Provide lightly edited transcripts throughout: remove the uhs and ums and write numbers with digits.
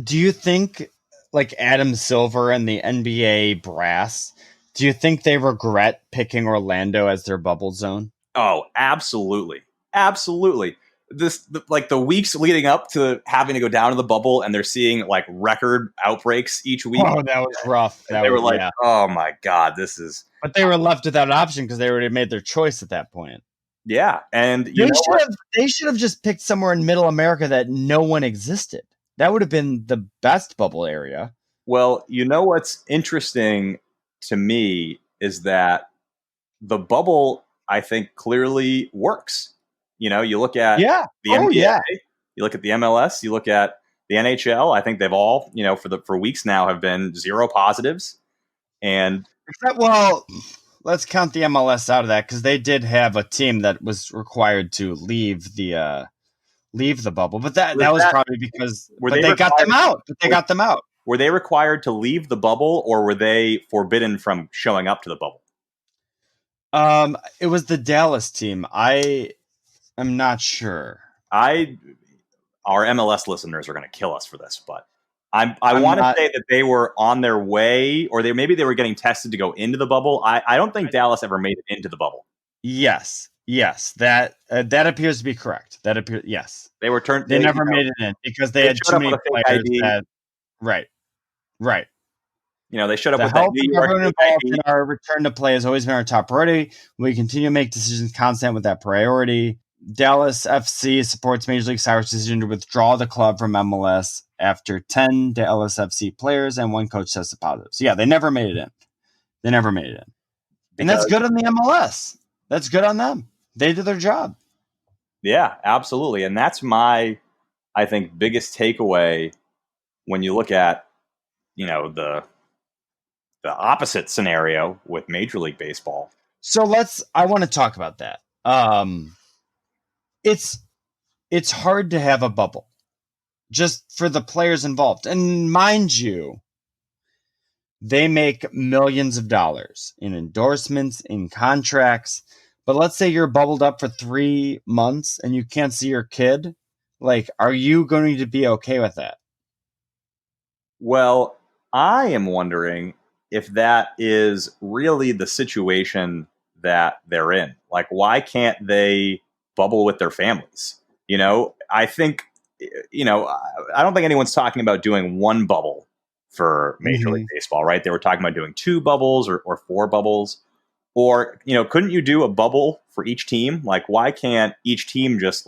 Do you think, like Adam Silver and the NBA brass, do you think they regret picking Orlando as their bubble zone? Oh, absolutely. Absolutely. Like the weeks leading up to having to go down to the bubble, and they're seeing like record outbreaks each week. Oh, that was rough. And That they were was, like, yeah. oh my God, this is. But they were left without option because they already made their choice at that point. Yeah. And They should have. They should have just picked somewhere in Middle America that no one existed. That would have been the best bubble area. Well, you know what's interesting to me is that the bubble, I think, clearly works. You look at the NBA, you look at the MLS, you look at the NHL. I think they've all, for weeks now, have been zero positives. And well, let's count the MLS out of that because they did have a team that was required to leave the bubble, but that was probably because they got them out. But they got them out. Were they required to leave the bubble, or were they forbidden from showing up to the bubble? It was the Dallas team. I am not sure. Our MLS listeners are going to kill us for this, but I want to say that they were on their way, or maybe they were getting tested to go into the bubble. I don't think Dallas ever made it into the bubble. Yes, that appears to be correct. Yes, they were turned. They never made it in because they had too many players. Right. They showed up the with health that New of York everyone involved in our return to play has always been our top priority. We continue to make decisions constant with that priority. Dallas FC supports Major League Soccer's decision to withdraw the club from MLS after 10 Dallas FC players and one coach tested positive. So, yeah, they never made it in. And that's good on the MLS. That's good on them. They did their job. Yeah, absolutely. And that's my, I think, biggest takeaway when you look at, the opposite scenario with Major League Baseball. So I want to talk about that. It's hard to have a bubble just for the players involved. And mind you, they make millions of dollars in endorsements, in contracts. But let's say you're bubbled up for 3 months and you can't see your kid. Like, are you going to be okay with that? Well, I am wondering if that is really the situation that they're in. Like, why can't they bubble with their families? I think, I don't think anyone's talking about doing one bubble for Major League Baseball, right? They were talking about doing 2 bubbles or 4 bubbles. Or, couldn't you do a bubble for each team? Like, why can't each team just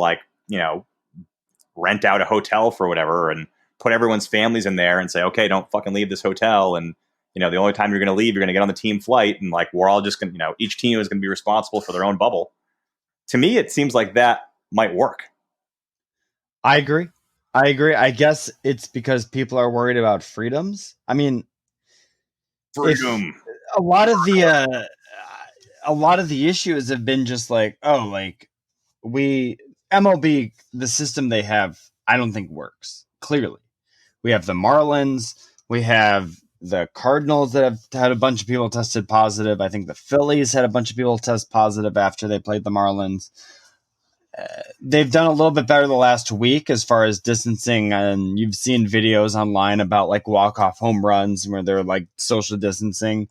rent out a hotel for whatever and put everyone's families in there and say, okay, don't fucking leave this hotel. And, the only time you're going to leave, you're going to get on the team flight. And we're all just going to, each team is going to be responsible for their own bubble. To me, it seems like that might work. I agree. I guess it's because people are worried about freedoms. I mean, freedom. A lot of the issues have been just MLB, the system they have, I don't think works. Clearly, we have the Marlins, we have the Cardinals that have had a bunch of people tested positive. I think the Phillies had a bunch of people test positive after they played the Marlins. They've done a little bit better the last week as far as distancing, and you've seen videos online about walk-off home runs where they're social distancing.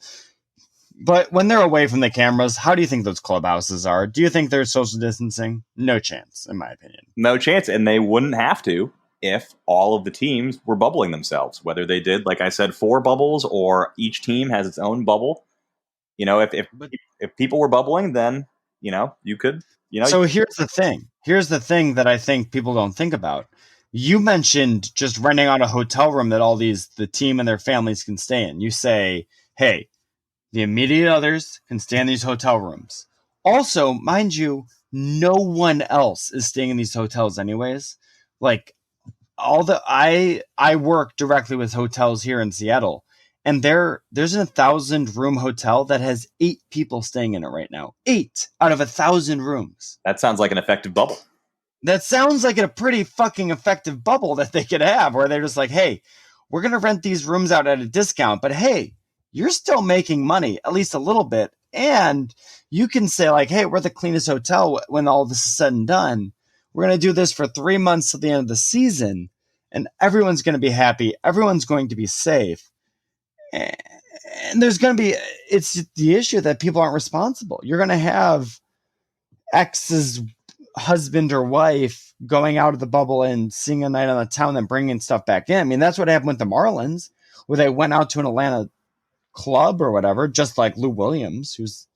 But when they're away from the cameras, how do you think those clubhouses are? Do you think they're social distancing? No chance, in my opinion. No chance, and they wouldn't have to if all of the teams were bubbling themselves, whether they did, like I said, 4 bubbles or each team has its own bubble. If people were bubbling, then, you could, So here's the thing. Here's the thing that I think people don't think about. You mentioned just renting out a hotel room that the team and their families can stay in. You say, hey, the immediate others can stay in these hotel rooms. Also, mind you, no one else is staying in these hotels anyways. I work directly with hotels here in Seattle, and there's a 1,000-room hotel that has 8 people staying in it right now. 8 out of 1,000 rooms. That sounds like an effective bubble. That sounds like a pretty fucking effective bubble that they could have, where they're just like, hey, we're going to rent these rooms out at a discount, but hey, you're still making money, at least a little bit. And you can say hey, we're the cleanest hotel when all this is said and done. We're going to do this for 3 months to the end of the season. and everyone's going to be happy. Everyone's going to be safe. And there's going to be, it's the issue that people aren't responsible. You're going to have ex's husband or wife going out of the bubble and seeing a night on the town and bringing stuff back in. I mean, that's what happened with the Marlins, where they went out to an Atlanta club or whatever, just like Lou Williams, who's.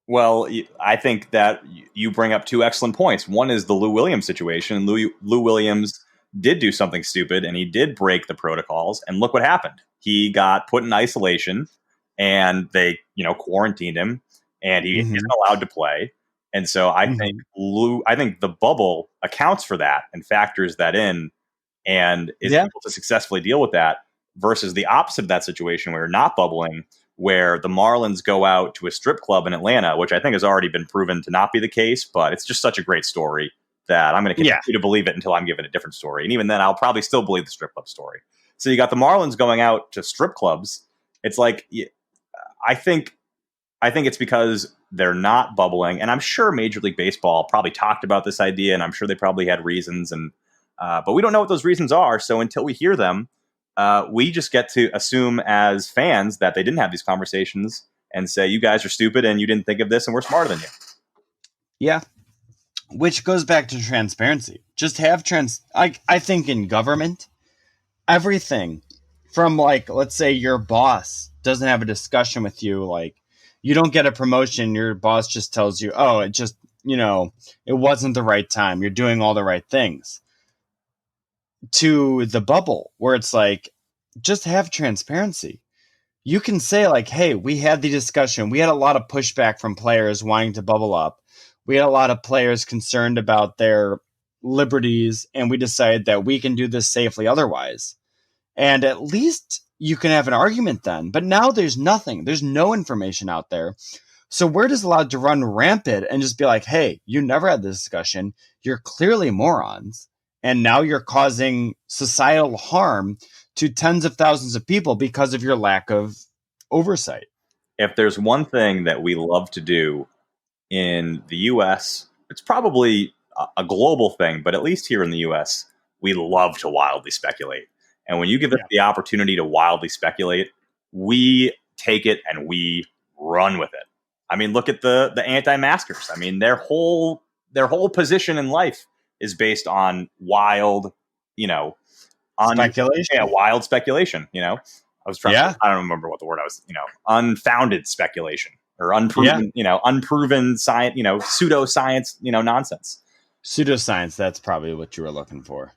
Well, I think that you bring up two excellent points. One is the Lou Williams situation. Lou Williams did do something stupid, and he did break the protocols. And look what happened. He got put in isolation, and they, quarantined him, and he isn't allowed to play. And so I think the bubble accounts for that and factors that in, and is able to successfully deal with that. Versus the opposite of that situation where you're not bubbling, where the Marlins go out to a strip club in Atlanta, which I think has already been proven to not be the case, but it's just such a great story that I'm going to continue to believe it until I'm given a different story. And even then, I'll probably still believe the strip club story. So you got the Marlins going out to strip clubs. It's like, I think it's because they're not bubbling. And I'm sure Major League Baseball probably talked about this idea, and I'm sure they probably had reasons. And but we don't know what those reasons are. So until we hear them, we just get to assume as fans that they didn't have these conversations and say, you guys are stupid and you didn't think of this and we're smarter than you. Yeah. Which goes back to transparency. Just have I think in government, everything from, like, let's say your boss doesn't have a discussion with you, like you don't get a promotion, your boss just tells you, oh, it just, it wasn't the right time. You're doing all the right things. To the bubble, where it's like, just have transparency. You can say, like, hey, we had the discussion. We had a lot of pushback from players wanting to bubble up. We had a lot of players concerned about their liberties, and we decided that we can do this safely otherwise. And at least you can have an argument then. But now there's nothing. There's no information out there. So we're just allowed to run rampant and just be like, hey, you never had this discussion. You're clearly morons. And now you're causing societal harm to tens of thousands of people because of your lack of oversight. If there's one thing that we love to do in the U.S., it's probably a global thing, but at least here in the U.S., we love to wildly speculate. And when you give us the opportunity to wildly speculate, we take it and we run with it. I mean, look at the anti-maskers. I mean, their whole position in life is based on wild, speculation. Yeah, wild speculation. I was trying. I don't remember what the word I was. Unfounded speculation or unproven. Unproven science. Pseudoscience. Nonsense. Pseudoscience. That's probably what you were looking for.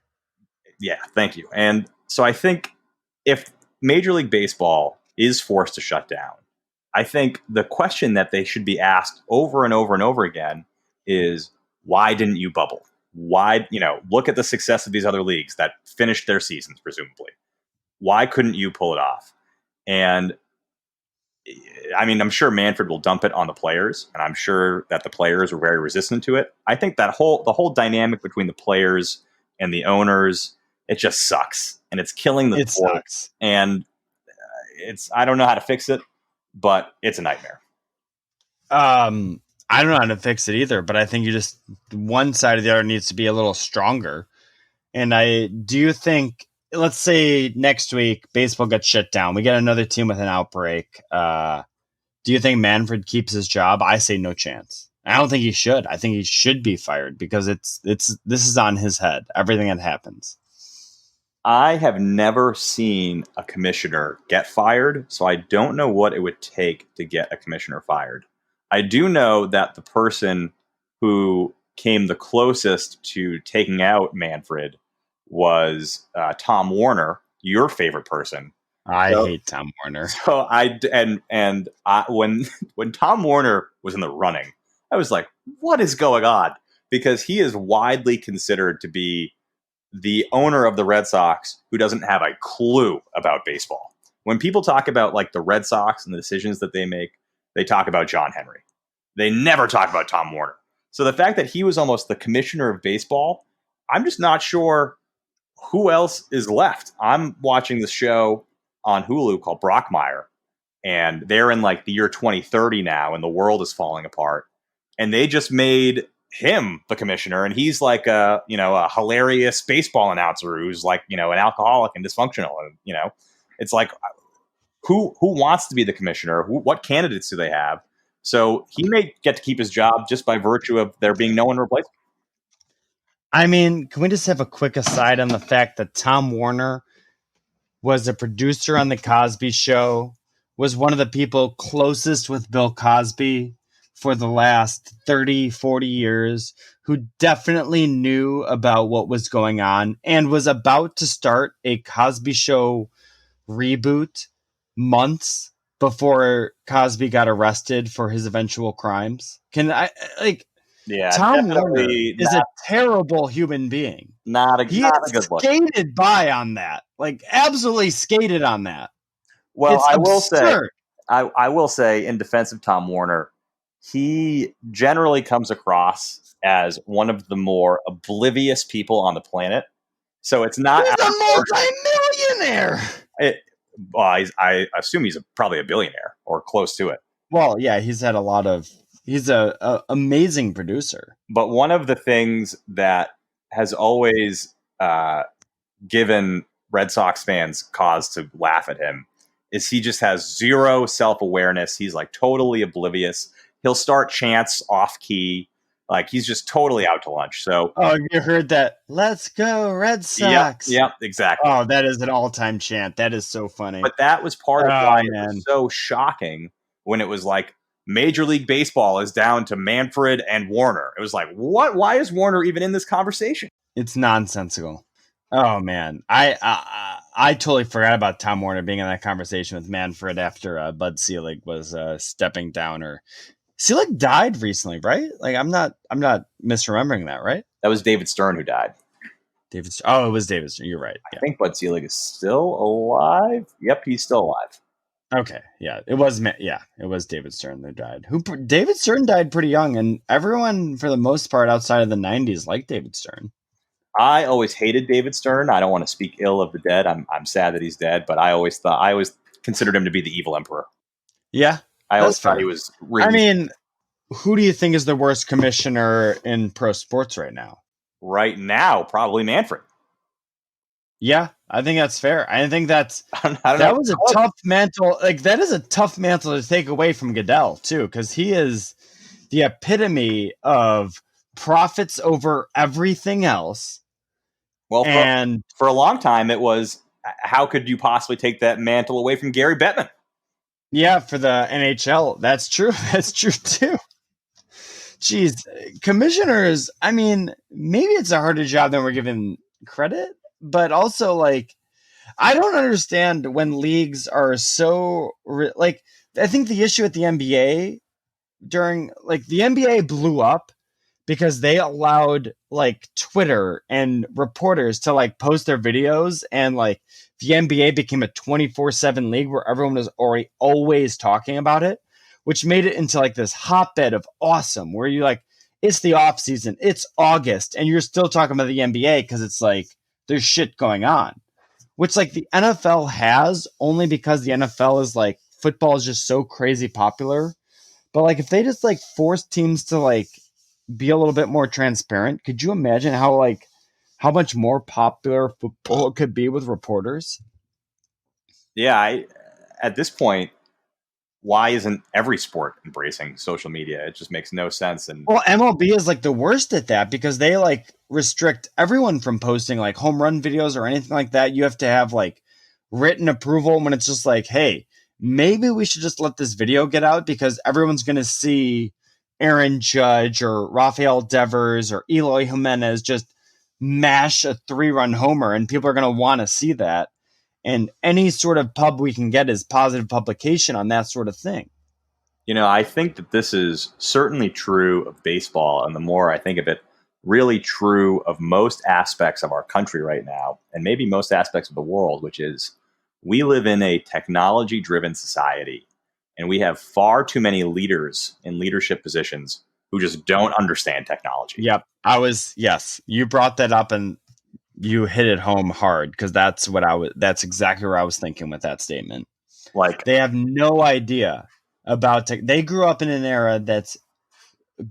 Yeah, thank you. And so I think if Major League Baseball is forced to shut down, I think the question that they should be asked over and over and over again is, why didn't you bubble? Why, look at the success of these other leagues that finished their seasons, presumably. Why couldn't you pull it off? And I mean, I'm sure Manfred will dump it on the players, and I'm sure that the players were very resistant to it. I think that the whole dynamic between the players and the owners, it just sucks, and it's killing the sport. Sucks. And I don't know how to fix it, but it's a nightmare. I don't know how to fix it either, but I think one side or the other needs to be a little stronger. And do you think, let's say next week, baseball gets shut down. We get another team with an outbreak. Do you think Manfred keeps his job? I say no chance. I don't think he should. I think he should be fired because this is on his head. Everything that happens. I have never seen a commissioner get fired, so I don't know what it would take to get a commissioner fired. I do know that the person who came the closest to taking out Manfred was Tom Warner, your favorite person. I hate Tom Warner. So when Tom Warner was in the running, I was like, what is going on? Because he is widely considered to be the owner of the Red Sox who doesn't have a clue about baseball. When people talk about like the Red Sox and the decisions that they make, they talk about John Henry. They never talk about Tom Warner. So the fact that he was almost the commissioner of baseball, I'm just not sure who else is left. I'm watching this show on Hulu called Brockmire, and they're in like the year 2030 now, and the world is falling apart. And they just made him the commissioner, and he's like a hilarious baseball announcer who's like an alcoholic and dysfunctional, and it's like who wants to be the commissioner? What candidates do they have? So he may get to keep his job just by virtue of there being no one to replace him. I mean, can we just have a quick aside on the fact that Tom Warner was a producer on The Cosby Show, was one of the people closest with Bill Cosby for the last 30, 40 years, who definitely knew about what was going on and was about to start a Cosby Show reboot months before Cosby got arrested for his eventual crimes. Yeah, Tom Warner is a not, terrible human being. not a He good look. skated by on that, like absolutely skated on that. Well, It's absurd. I will say, in defense of Tom Warner, he generally comes across as one of the more oblivious people on the planet. So it's not. He's a multi-millionaire. I assume he's probably a billionaire or close to it. Well, yeah, he's had a lot of. He's a amazing producer. But one of the things that has always given Red Sox fans cause to laugh at him is he just has zero self-awareness. He's like totally oblivious. He'll start chants off key. Like he's just totally out to lunch. So, you heard that? Let's go Red Sox. Yep, exactly. Oh, that is an all-time chant. That is so funny. But that was part of why it was so shocking when it was like Major League Baseball is down to Manfred and Warner. It was like, what? Why is Warner even in this conversation? It's nonsensical. Oh man, I totally forgot about Tom Warner being in that conversation with Manfred after Bud Selig was stepping down. Or Selig died recently, right? Like I'm not misremembering that, right? That was David Stern who died. It was David Stern. You're right. Yeah. I think Bud Selig is still alive. Yep, he's still alive. Okay, yeah, it was David Stern that died. David Stern died pretty young, and everyone for the most part outside of the 90s liked David Stern. I always hated David Stern. I don't want to speak ill of the dead. I'm sad that he's dead, but I always considered him to be the evil emperor. Yeah, I always thought he was. I mean, who do you think is the worst commissioner in pro sports right now? Right now, probably Manfred. Yeah, I think that's fair. I think that was a tough mantle. Like that is a tough mantle to take away from Goodell too, because he is the epitome of profits over everything else. Well, for a long time, it was how could you possibly take that mantle away from Gary Bettman? Yeah, for the NHL, that's true. That's true too. Jeez, commissioners. I mean, maybe it's a harder job than we're given credit. But also, like, I don't understand when leagues are so like. I think the issue at the NBA the NBA blew up because they allowed like Twitter and reporters to like post their videos, and like the NBA became a 24/7 league where everyone was already always talking about it, which made it into like this hotbed of awesome where you like it's the off season, it's August, and you're still talking about the NBA because it's like. There's shit going on, which like the NFL has only because the NFL is like football is just so crazy popular. But like if they just like force teams to like be a little bit more transparent, could you imagine how much more popular football could be with reporters? Yeah, at this point, why isn't every sport embracing social media? It just makes no sense. And well, MLB is like the worst at that because they like restrict everyone from posting like home run videos or anything like that. You have to have like written approval when it's just like, hey, maybe we should just let this video get out because everyone's going to see Aaron Judge or Rafael Devers or Eloy Jimenez just mash a 3-run homer and people are going to want to see that. And any sort of pub we can get is positive publication on that sort of thing. I think that this is certainly true of baseball. And the more I think of it, really true of most aspects of our country right now, and maybe most aspects of the world, which is we live in a technology-driven society, and we have far too many leaders in leadership positions who just don't understand technology. Yep. Yes, you brought that up and you hit it home hard because that's exactly where I was thinking with that statement. Like they have no idea about they grew up in an era that's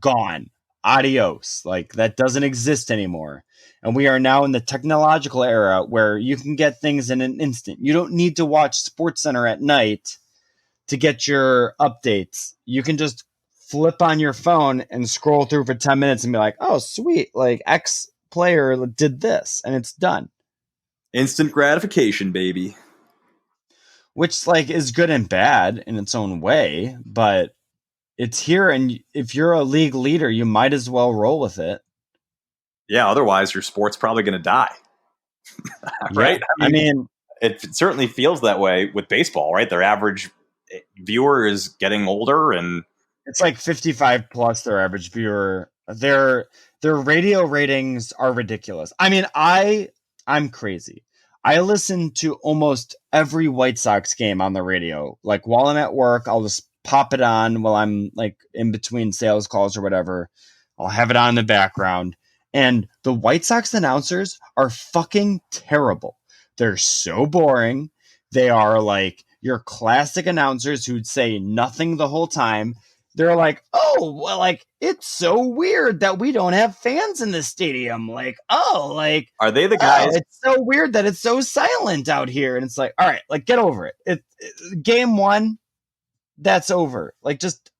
gone. adios. Like that doesn't exist anymore. And we are now in the technological era where you can get things in an instant. You don't need to watch SportsCenter at night to get your updates. You can just flip on your phone and scroll through for 10 minutes and be like, oh, sweet. Like X player did this and it's done. Instant gratification, baby. Which like is good and bad in its own way, but it's here. And if you're a league leader, you might as well roll with it. Yeah, otherwise your sport's probably going to die. Right? Yeah. I mean, it certainly feels that way with baseball, right? Their average viewer is getting older, and it's like 55 plus their average viewer. Their radio ratings are ridiculous. I mean, I'm crazy. I listen to almost every White Sox game on the radio. Like while I'm at work, I'll just pop it on while I'm like in between sales calls or whatever. I'll have it on in the background. And the White Sox announcers are fucking terrible. They're so boring. They are like your classic announcers who'd say nothing the whole time. They're like, oh, well, like, it's so weird that we don't have fans in the stadium. Like, oh, like, are they the guys? It's so weird that it's so silent out here. And it's like, all right, like, get over it. Game one, that's over. Like, just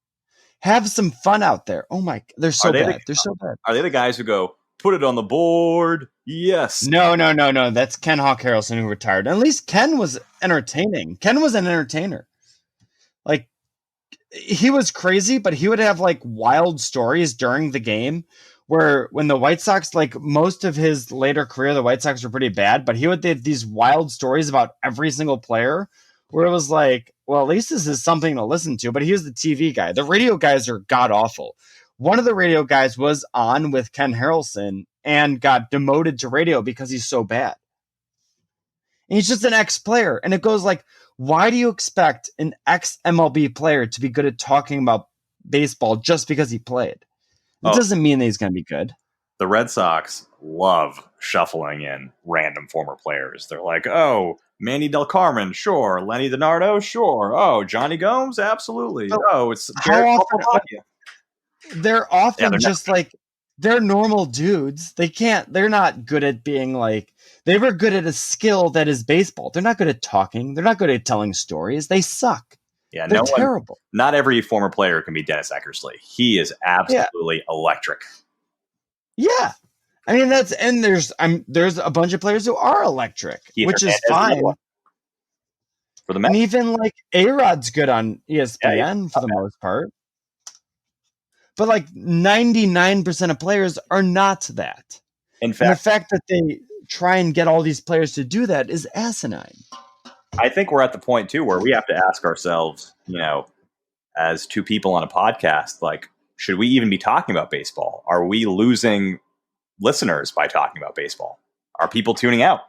have some fun out there. Oh my, they're so bad. They're so bad. Are they the guys who go, put it on the board? Yes. No. That's Ken Hawk Harrelson who retired. At least Ken was entertaining. Ken was an entertainer. Like, he was crazy, but he would have like wild stories during the game where when the White Sox, like most of his later career, the White Sox were pretty bad, but he would have these wild stories about every single player where it was like, well, at least this is something to listen to, but he was the TV guy. The radio guys are god awful. One of the radio guys was on with Ken Harrelson and got demoted to radio because he's so bad. And he's just an ex-player. And it goes like, why do you expect an ex-MLB player to be good at talking about baseball just because he played? It doesn't mean that he's going to be good. The Red Sox love shuffling in random former players. They're like, oh, Manny Del Carmen, sure. Lenny DiNardo, sure. Oh, Johnny Gomes, absolutely. Oh, it's how often, they're often just like, they're normal dudes. They're not good at being like, they were good at a skill that is baseball. They're not good at talking. They're not good at telling stories. They suck. Yeah, they're terrible. Not every former player can be Dennis Eckersley. He is absolutely electric. Yeah. I mean, there's a bunch of players who are electric, which is fine. For the Mets. And even like A-Rod's good on ESPN for the most part. But like 99% of players are not that. In fact, and the fact that they try and get all these players to do that is asinine. I think we're at the point too where we have to ask ourselves, as two people on a podcast, like, should we even be talking about baseball? Are we losing listeners by talking about baseball? Are people tuning out?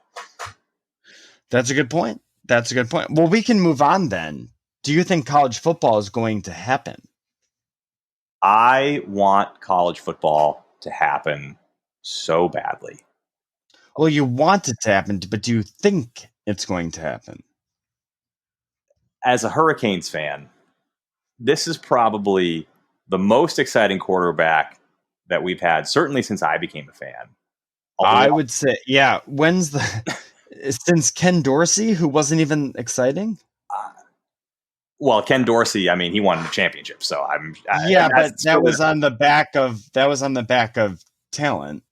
That's a good point. Well, we can move on then. Do you think college football is going to happen? I want college football to happen so badly. Well, you want it to happen, but do you think it's going to happen? As a Hurricanes fan, this is probably the most exciting quarterback that we've had, certainly since I became a fan. I would say, yeah. Since Ken Dorsey, who wasn't even exciting? Well, Ken Dorsey, I mean, he won the championship, so but that was on the back of talent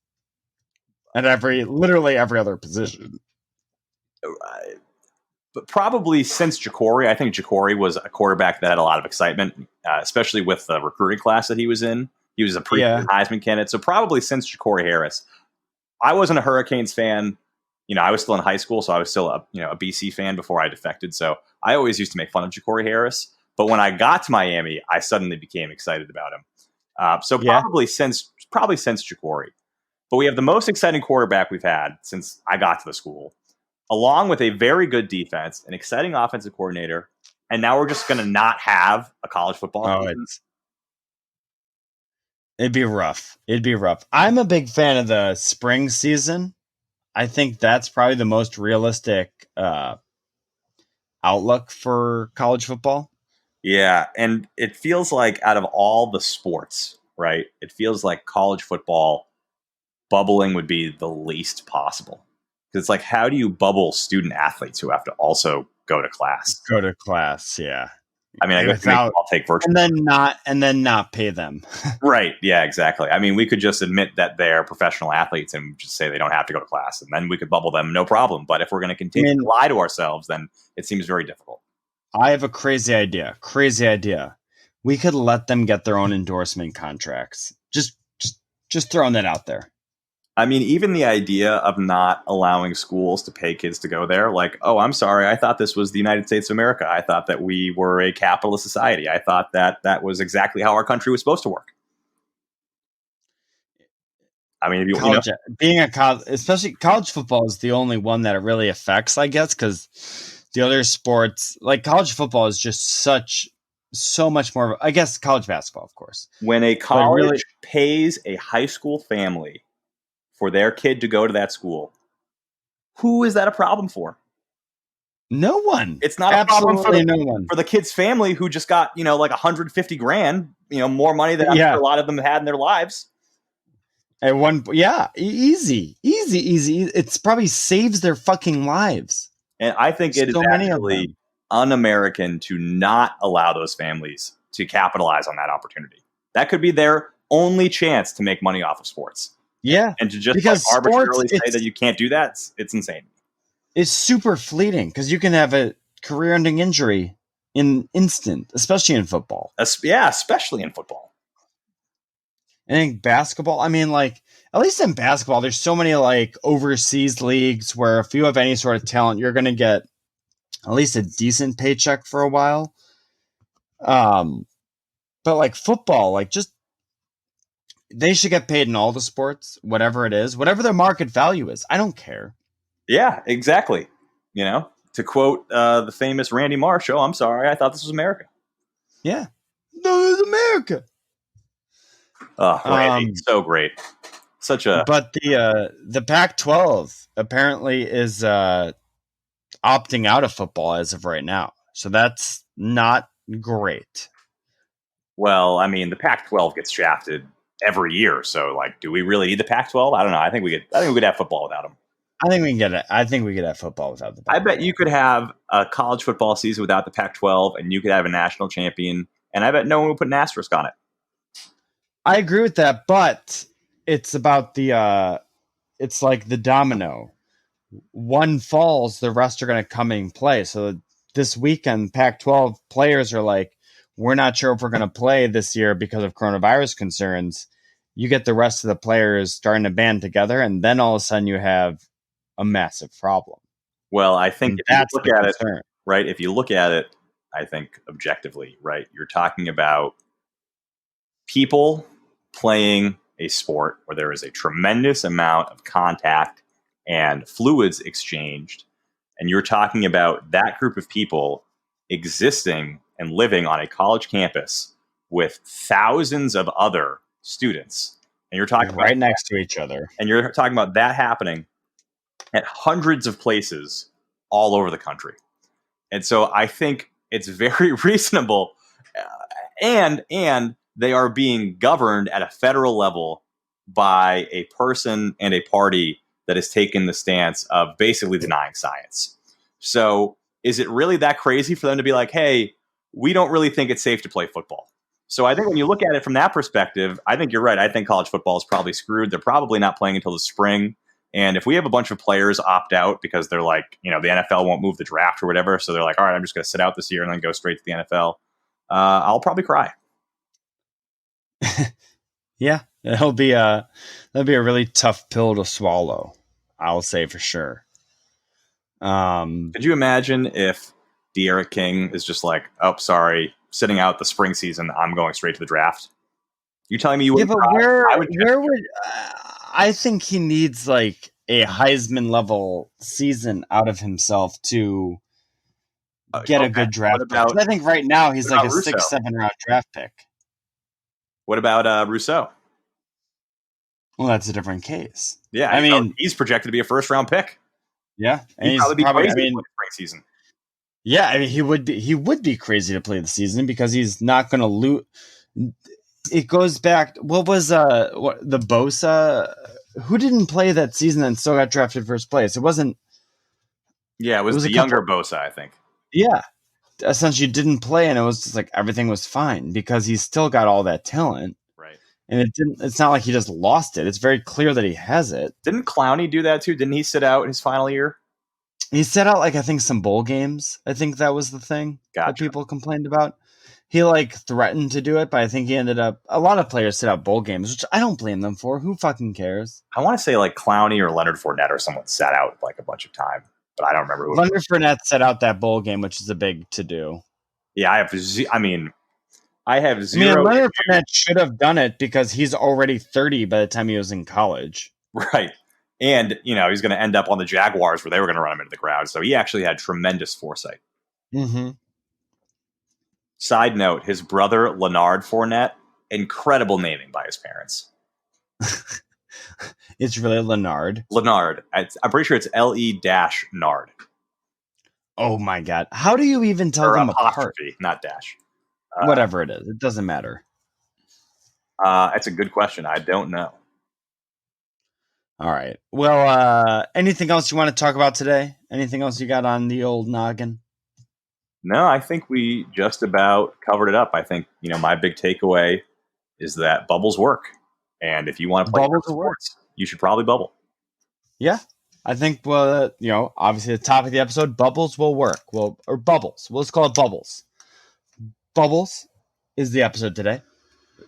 at literally every other position. But probably since Jacory, I think Jacory was a quarterback that had a lot of excitement, especially with the recruiting class that he was in. He was a Heisman candidate, so probably since Jacory Harris. I wasn't a Hurricanes fan. I was still in high school, so I was still a BC fan before I defected. So I always used to make fun of Jacory Harris. But when I got to Miami, I suddenly became excited about him. Probably since Jacory. But we have the most exciting quarterback we've had since I got to the school, along with a very good defense, an exciting offensive coordinator, and now we're just going to not have a college football season. It'd be rough. I'm a big fan of the spring season. I think that's probably the most realistic outlook for college football. Yeah, and it feels like out of all the sports, right? It feels like college football bubbling would be the least possible. Because it's like, how do you bubble student athletes who have to also go to class? Go to class, yeah. I mean, I guess Without, I'll take virtual. and then not pay them. Right. Yeah, exactly. I mean, we could just admit that they're professional athletes and just say they don't have to go to class, and then we could bubble them, no problem. But if we're going to continue to lie to ourselves, then it seems very difficult. I have a crazy idea. Crazy idea. We could let them get their own endorsement contracts. Just throwing that out there. I mean, even the idea of not allowing schools to pay kids to go there, like, oh, I'm sorry, I thought this was the United States of America. I thought that we were a capitalist society. I thought that that was exactly how our country was supposed to work. I mean, being a college, especially college football, is the only one that it really affects, I guess, because the other sports, like college football, is just so much more. I guess college basketball, of course. When a college pays a high school family for their kid to go to that school, who is that a problem for? No one. It's not absolutely a problem no one. For the kid's family who just got, like $150,000, more money than a lot of them had in their lives. At one, easy. It's probably saves their fucking lives. And I think it is actually un-American to not allow those families to capitalize on that opportunity. That could be their only chance to make money off of sports. Yeah. And to just arbitrarily say that you can't do that, it's insane. It's super fleeting because you can have a career-ending injury in instant, especially in football. Especially in football. I think basketball, I mean, like, at least in basketball, there's so many, like, overseas leagues where if you have any sort of talent, you're going to get at least a decent paycheck for a while. But, like, football, like, just they should get paid in all the sports, whatever it is, whatever their market value is. I don't care. Yeah, exactly. To quote the famous Randy Marsh, "Oh, I'm sorry, I thought this was America." Yeah. No, it's America. Oh, Randy, so great. But the Pac-12 apparently is opting out of football as of right now. So that's not great. Well, I mean, the Pac-12 gets shafted every year. So, like, do we really need the Pac-12? I don't know. I think we could have football without them. I think we can get it. I think we could have football without the Pac-12. I bet you could have a college football season without the Pac-12, and you could have a national champion. And I bet no one would put an asterisk on it. I agree with that, but it's about it's like the domino. One falls, the rest are going to come in play. So this weekend, Pac-12 players are like, we're not sure if we're going to play this year because of coronavirus concerns. You get the rest of the players starting to band together, and then all of a sudden you have a massive problem. Well, I think if you look at it, right, if you look at it, I think objectively, right, you're talking about people playing a sport where there is a tremendous amount of contact and fluids exchanged, and you're talking about that group of people existing and living on a college campus with thousands of other students, and you're talking right next to each other, and you're talking about that happening at hundreds of places all over the country. And so I think it's very reasonable, and they are being governed at a federal level by a person and a party that has taken the stance of basically denying science. So is it really that crazy for them to be like, hey, we don't really think it's safe to play football? So I think when you look at it from that perspective, I think you're right. I think college football is probably screwed. They're probably not playing until the spring. And if we have a bunch of players opt out because they're like, the NFL won't move the draft or whatever, so they're like, all right, I'm just going to sit out this year and then go straight to the NFL, I'll probably cry. Yeah, that'll be a really tough pill to swallow, I'll say for sure. Could you imagine if De'Ara King is just like, oh, sorry, sitting out the spring season, I'm going straight to the draft? You telling me you would? Yeah, but where would I think he needs like a Heisman level season out of himself to get a good draft pick? I think right now he's like a 6-7 round draft pick. What about Rousseau? Well, that's a different case. Yeah, I mean, he's projected to be a first round pick. Yeah, and he'd probably be crazy to play the spring season. Yeah, I mean, he would be crazy to play the season because he's not going to lose. it goes back. What was the Bosa? Who didn't play that season and still got drafted first place? It wasn't. Yeah, it It was was the a couple. younger Bosa, I think. Yeah, essentially didn't play, and it was just like everything was fine because he's still got all that talent, Right. and it didn't. It's not like he just lost it. It's very clear that he has it. Didn't Clowney do that too? Didn't he sit out his final year? He set out like I think some bowl games. I think that was the thing that Gotcha. people complained about. He like threatened to do it, but I think he ended up. A lot of players sit out bowl games, which I don't blame them for. Who fucking cares? I want to say like Clowney or Leonard Fournette or someone sat out like a bunch of time, but I don't remember who. Leonard Fournette set out that bowl game, which is a big to do. Yeah, I have zero. I mean, Leonard Fournette should have done it because he's already 30 by the time he was in college. Right. And, he's going to end up on the Jaguars where they were going to run him into the crowd. So he actually had tremendous foresight. Mm-hmm. Side note, his brother, Leonard Fournette, incredible naming by his parents. It's really Leonard. Leonard. I'm pretty sure it's L-E-Nard. Oh, my God. How do you even tell them apart? Not dash. Whatever it is. It doesn't matter. That's a good question. I don't know. All right. Well, anything else you want to talk about today? Anything else you got on the old noggin? No, I think we just about covered it up. I think, my big takeaway is that bubbles work. And if you want to play sports, you should probably bubble. Yeah. I think, obviously the top of the episode, bubbles will work. Or bubbles. Let's call it bubbles. Bubbles is the episode today.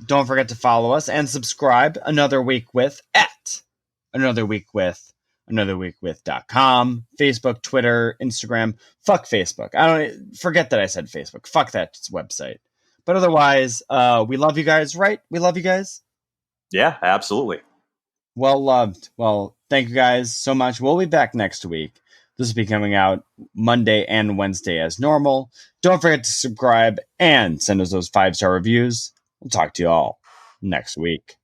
Don't forget to follow us and subscribe. Another Week With at Another Week With, anotherweekwith.com, Facebook, Twitter, Instagram. Fuck Facebook. Forget that I said Facebook. Fuck that website. But otherwise, we love you guys, right? We love you guys. Yeah, absolutely. Well loved. Well, thank you guys so much. We'll be back next week. This will be coming out Monday and Wednesday as normal. Don't forget to subscribe and send us those 5-star reviews. We'll talk to you all next week.